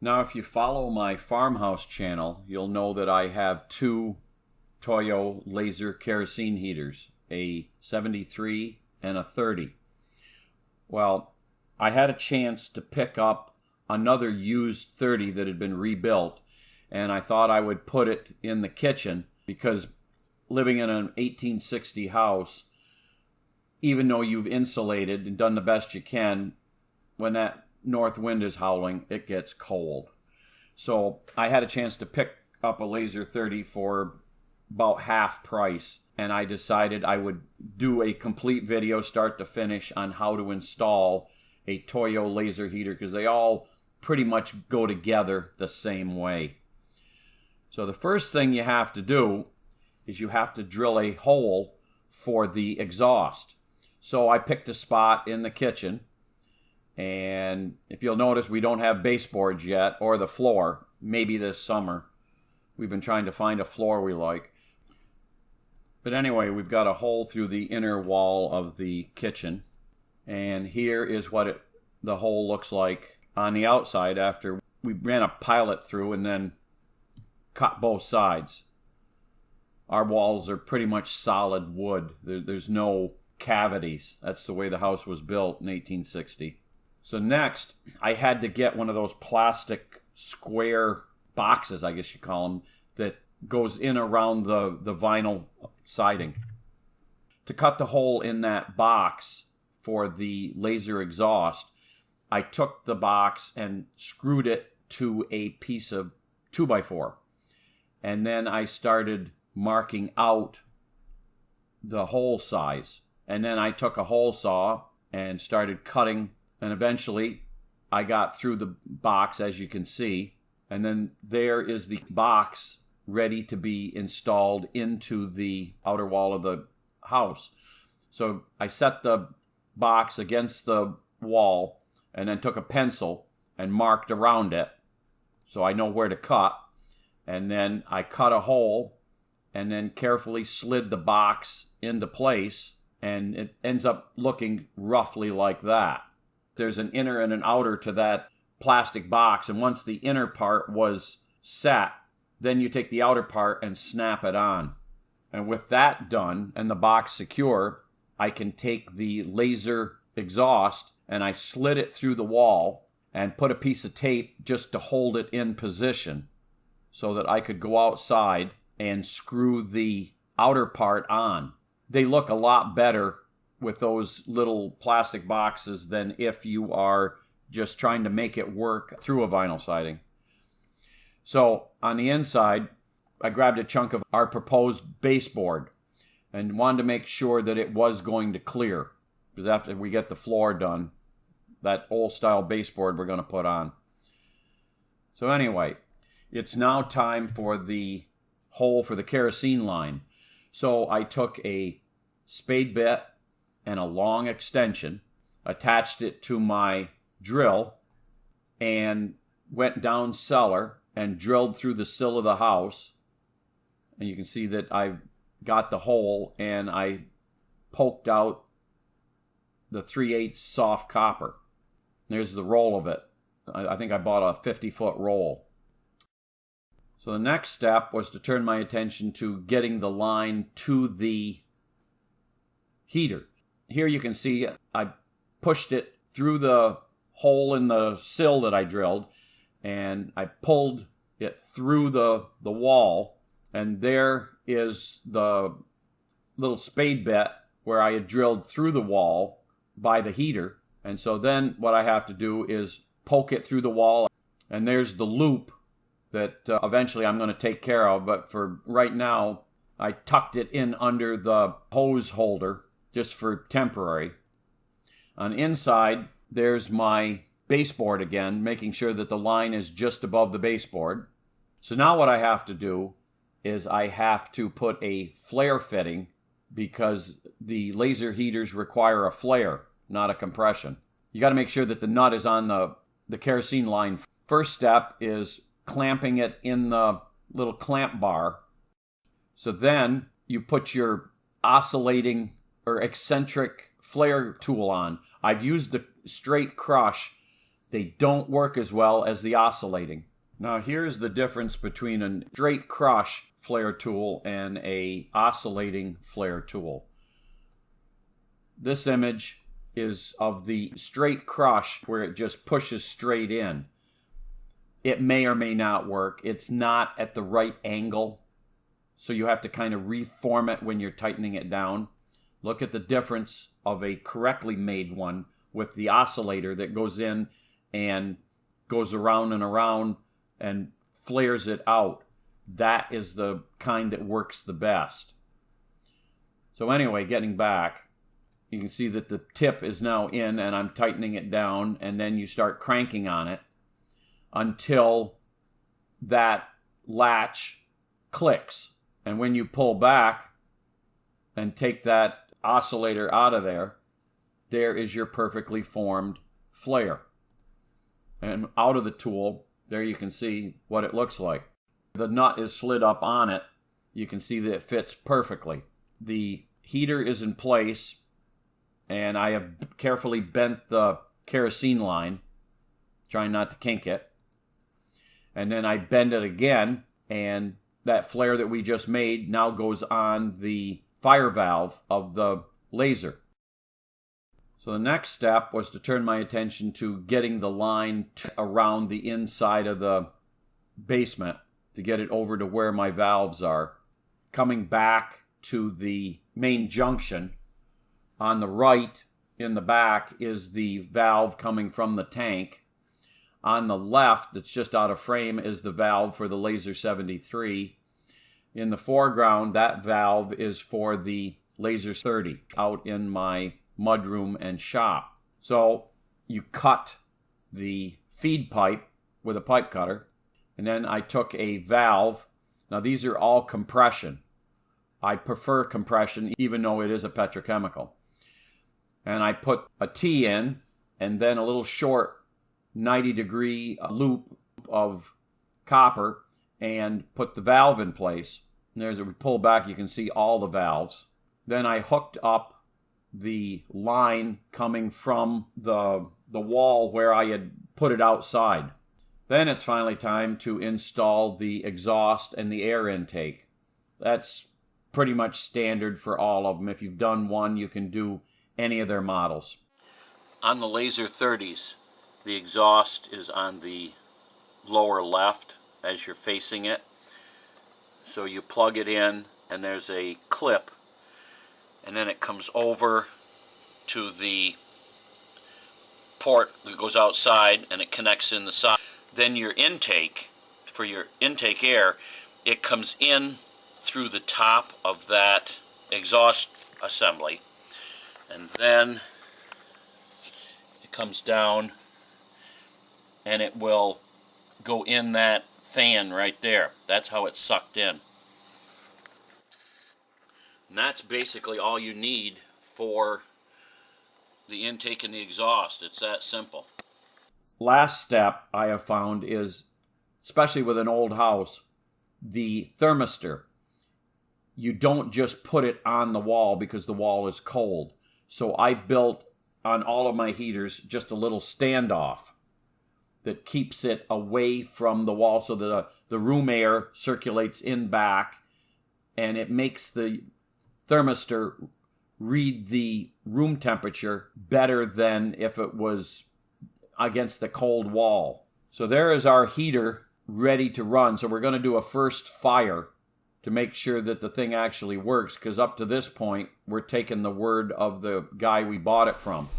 Now, if you follow my farmhouse channel, you'll know that I have two Toyo laser kerosene heaters, a 73 and a 30. Well, I had a chance to pick up another used 30 that had been rebuilt, and I thought I would put it in the kitchen because living in an 1860 house, even though you've insulated and done the best you can, when that north wind is howling, it gets cold. So I had a chance to pick up a laser 30 for about half price, and I decided I would do a complete video start to finish on how to install a Toyo laser heater because they all pretty much go together the same way. So the first thing you have to do is you have to drill a hole for the exhaust. So I picked a spot in the kitchen, and if you'll notice, we don't have baseboards yet, or the floor. Maybe this summer. We've been trying to find a floor we like. But anyway, we've got a hole through the inner wall of the kitchen, and here is what the hole looks like on the outside after we ran a pilot through and then cut both sides. Our walls are pretty much solid wood. There's no cavities. That's the way the house was built in 1860. So next, I had to get one of those plastic square boxes, I guess you call them, that goes in around the vinyl siding. To cut the hole in that box for the laser exhaust, I took the box and screwed it to a piece of 2x4. And then I started marking out the hole size. And then I took a hole saw and started cutting, and eventually I got through the box, as you can see. And then there is the box ready to be installed into the outer wall of the house. So I set the box against the wall and then took a pencil and marked around it so I know where to cut. And then I cut a hole and then carefully slid the box into place, and it ends up looking roughly like that. There's an inner and an outer to that plastic box, and once the inner part was set, then you take the outer part and snap it on. And with that done and the box secure, I can take the laser exhaust and I slid it through the wall and put a piece of tape just to hold it in position so that I could go outside and screw the outer part on. They look a lot better with those little plastic boxes than if you are just trying to make it work through a vinyl siding. So on the inside, I grabbed a chunk of our proposed baseboard and wanted to make sure that it was going to clear, because after we get the floor done, that old style baseboard we're going to put on. So anyway, it's now time for the hole for the kerosene line. So I took a spade bit and a long extension, attached it to my drill, and went down cellar and drilled through the sill of the house. And you can see that I've got the hole, and I poked out the 3/8 soft copper. There's the roll of it. I think I bought a 50-foot roll. So the next step was to turn my attention to getting the line to the heater. Here you can see I pushed it through the hole in the sill that I drilled, and I pulled it through the wall, and there is the little spade bit where I had drilled through the wall by the heater. And so then what I have to do is poke it through the wall, and there's the loop that eventually I'm going to take care of, but for right now I tucked it in under the hose holder just for temporary. On inside, there's my baseboard again, making sure that the line is just above the baseboard. So now what I have to do is I have to put a flare fitting, because the laser heaters require a flare, not a compression. You got to make sure that the nut is on the kerosene line. First step is clamping it in the little clamp bar. So then you put your oscillating or eccentric flare tool on. I've used the straight crush They don't work as well as the oscillating. Now here's the difference between a straight crush flare tool and a oscillating flare tool. This image is of the straight crush where it just pushes straight in. It may or may not work. It's not at the right angle, so you have to kind of reform it when you're tightening it down. Look at the difference of a correctly made one with the oscillator that goes in and goes around and flares it out. That is the kind that works the best. So anyway, getting back, you can see that the tip is now in and I'm tightening it down, and then you start cranking on it until that latch clicks. And when you pull back and take that oscillator out of there, there is your perfectly formed flare. And out of the tool, there you can see what it looks like. The nut is slid up on it. You can see that it fits perfectly. The heater is in place, and I have carefully bent the kerosene line, trying not to kink it. And then I bend it again, and that flare that we just made now goes on the fire valve of the laser. So the next step was to turn my attention to getting the line around the inside of the basement to get it over to where my valves are. Coming back to the main junction, on the right in the back is the valve coming from the tank. On the left, that's just out of frame, is the valve for the Laser 73. In the foreground, that valve is for the Laser 30 out in my mudroom and shop. So you cut the feed pipe with a pipe cutter, and then I took a valve. Now these are all compression. I prefer compression even though it is a petrochemical. And I put a T in and then a little short 90-degree loop of copper and put the valve in place. And there's, if we pull back, you can see all the valves. Then I hooked up the line coming from the wall where I had put it outside. Then it's finally time to install the exhaust and the air intake. That's pretty much standard for all of them. If you've done one, you can do any of their models. On the Laser 30s, the exhaust is on the lower left as you're facing it. So you plug it in and there's a clip, and then it comes over to the port that goes outside and it connects in the side. Then your intake, for your intake air, it comes in through the top of that exhaust assembly, and then it comes down and it will go in that fan right there. That's how it's sucked in. And that's basically all you need for the intake and the exhaust. It's that simple. Last step I have found is, especially with an old house, the thermistor. You don't just put it on the wall because the wall is cold. So I built on all of my heaters just a little standoff that keeps it away from the wall so that the room air circulates in back, and it makes the thermistor read the room temperature better than if it was against the cold wall. So there is our heater ready to run. So we're going to do a first fire to make sure that the thing actually works, because up to this point we're taking the word of the guy we bought it from.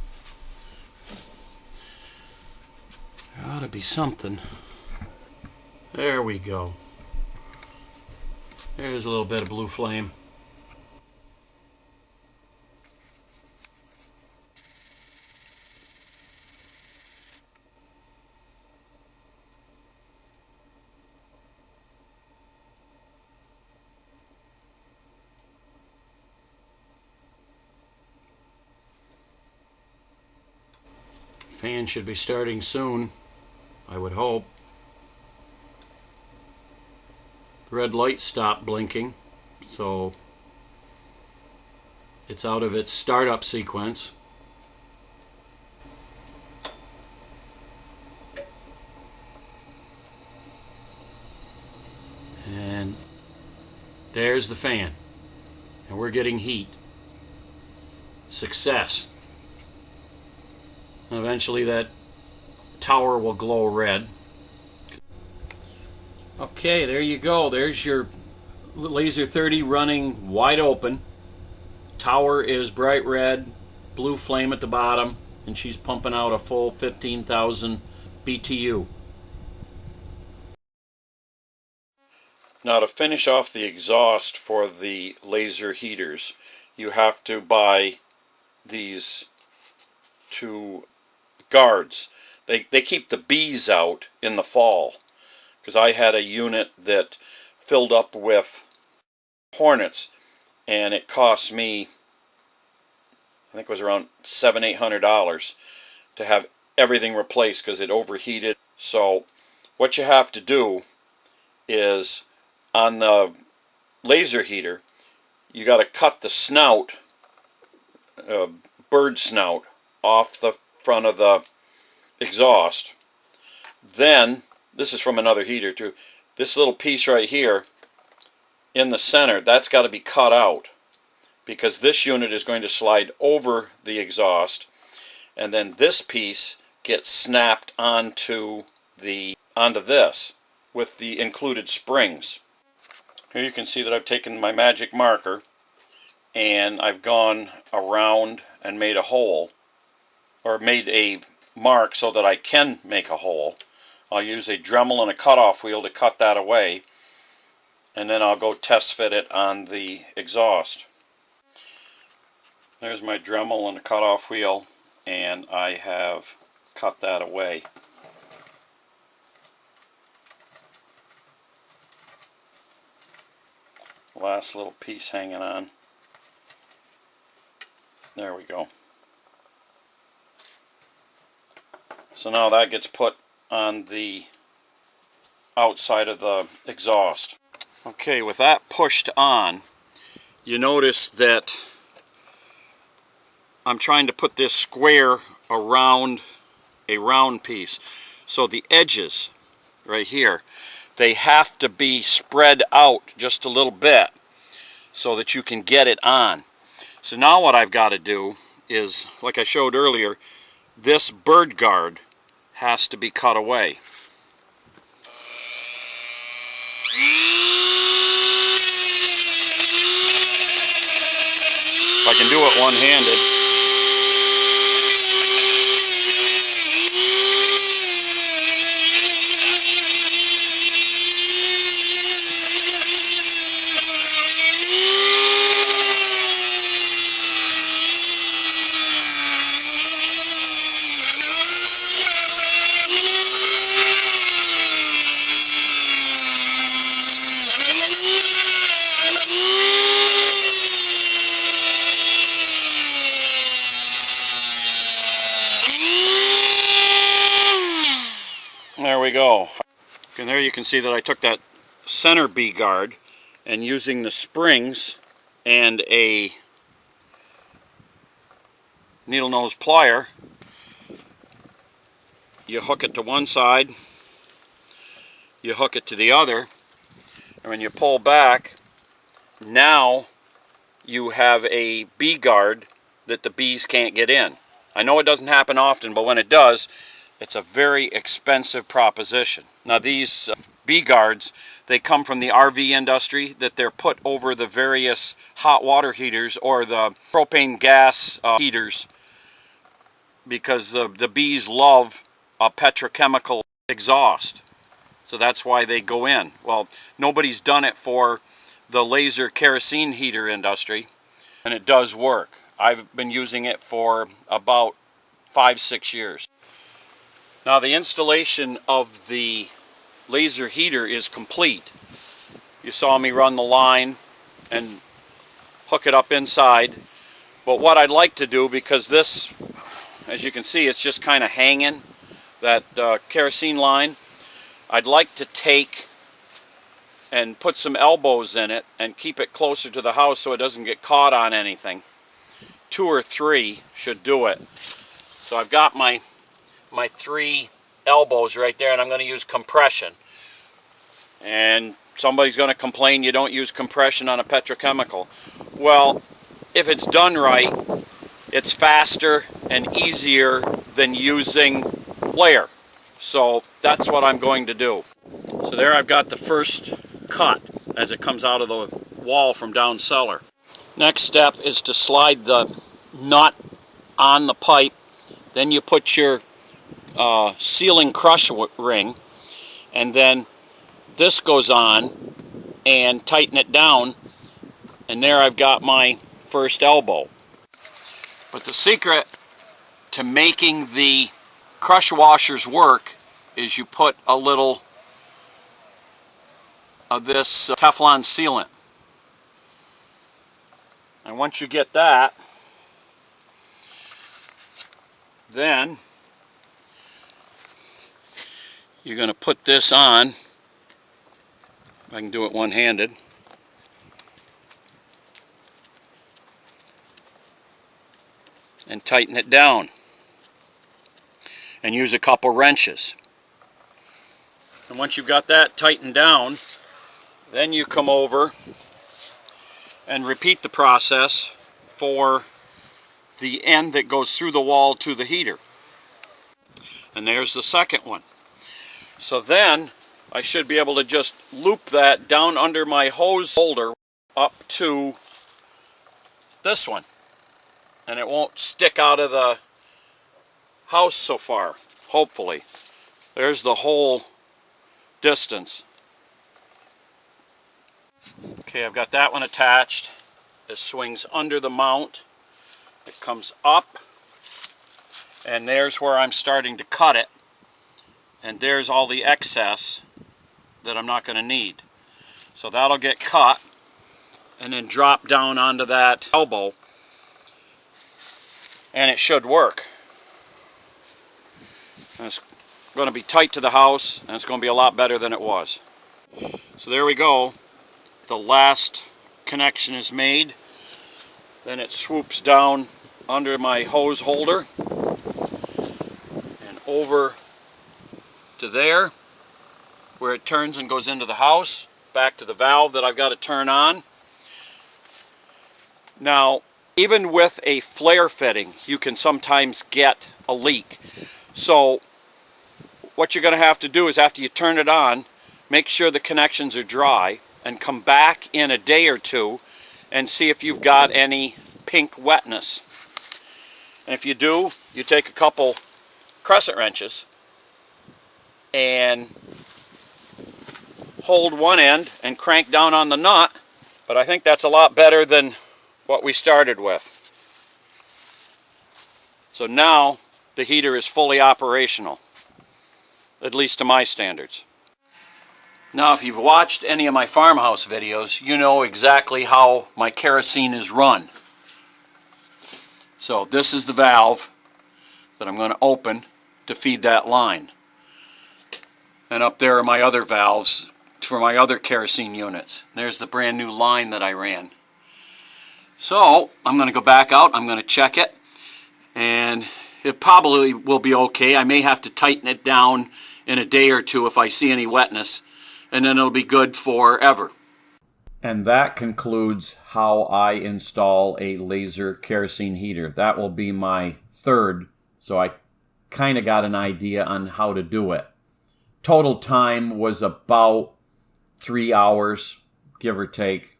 There ought to be something. There we go. There's a little bit of blue flame. Fan should be starting soon, I would hope. The red light stopped blinking, so it's out of its startup sequence. There's the fan. And we're getting heat. Success. And eventually that tower will glow red. Okay, there you go. There's your Laser 30 running wide open. Tower is bright red, blue flame at the bottom, and she's pumping out a full 15,000 BTU. Now, to finish off the exhaust for the laser heaters, you have to buy these two guards. They keep the bees out in the fall, because I had a unit that filled up with hornets, and it cost me, I think it was around $700-800 to have everything replaced because it overheated. So what you have to do is, on the laser heater, you got to cut the snout, bird snout, off the front of the exhaust. Then, this is from another heater too, this little piece right here in the center, that's got to be cut out, because this unit is going to slide over the exhaust, and then this piece gets snapped onto this with the included springs. Here you can see that I've taken my magic marker and I've gone around and made a hole, or made a mark so that I can make a hole. I'll use a Dremel and a cutoff wheel to cut that away, and then I'll go test fit it on the exhaust. There's my Dremel and a cutoff wheel, and I have cut that away. Last little piece hanging on. There we go. So now that gets put on the outside of the exhaust. Okay, with that pushed on, you notice that I'm trying to put this square around a round piece. So the edges right here, they have to be spread out just a little bit so that you can get it on. So now what I've got to do is, like I showed earlier, this bird guard has to be cut away. If I can do it one-handed. There we go. And there you can see that I took that center bee guard, and using the springs and a needle nose plier, you hook it to one side, you hook it to the other, and when you pull back, now you have a bee guard that the bees can't get in. I know it doesn't happen often, but when it does, it's a very expensive proposition. Now these bee guards, they come from the RV industry, that they're put over the various hot water heaters or the propane gas heaters, because the bees love a petrochemical exhaust. So that's why they go in. Well, nobody's done it for the laser kerosene heater industry, and it does work. I've been using it for about 5-6 years. Now the installation of the laser heater is complete. You saw me run the line and hook it up inside. But what I'd like to do, because this, as you can see, it's just kind of hanging, that kerosene line, I'd like to take and put some elbows in it and keep it closer to the house so it doesn't get caught on anything. 2 or 3 should do it. So I've got my 3 elbows right there, and I'm going to use compression and somebody's going to complain you don't use compression on a petrochemical. Well, if it's done right, it's faster and easier than using layer. So that's what I'm going to do. So there I've got the first cut as it comes out of the wall from down cellar. Next step is to slide the nut on the pipe. Then you put your sealing crush ring, and then this goes on and tighten it down, and there I've got my first elbow. But the secret to making the crush washers work is you put a little of this Teflon sealant. And once you get that, then you're going to put this on. I can do it one-handed. And tighten it down. And use a couple wrenches. And once you've got that tightened down, then you come over and repeat the process for the end that goes through the wall to the heater. And there's the second one. So then I should be able to just loop that down under my hose holder up to this one. And it won't stick out of the house so far, hopefully. There's the whole distance. Okay, I've got that one attached. It swings under the mount. It comes up, and there's where I'm starting to cut it. And there's all the excess that I'm not going to need. So that'll get cut and then drop down onto that elbow, and it should work. And it's going to be tight to the house, and it's going to be a lot better than it was. So there we go. The last connection is made. Then it swoops down under my hose holder and over to there, where it turns and goes into the house, back to the valve that I've got to turn on. Now, even with a flare fitting, you can sometimes get a leak. So what you're going to have to do is, after you turn it on, make sure the connections are dry and come back in a day or two and see if you've got any pink wetness. And if you do, you take a couple crescent wrenches and hold one end and crank down on the nut, but I think that's a lot better than what we started with. So now the heater is fully operational, at least to my standards. Now, if you've watched any of my farmhouse videos, you know exactly how my kerosene is run. So this is the valve that I'm going to open to feed that line. And up there are my other valves for my other kerosene units. There's the brand new line that I ran. So I'm going to go back out, I'm going to check it, and it probably will be okay. I may have to tighten it down in a day or two if I see any wetness, and then it'll be good forever. And that concludes how I install a laser kerosene heater. That will be my third, so I kind of got an idea on how to do it. Total time was about 3 hours, give or take.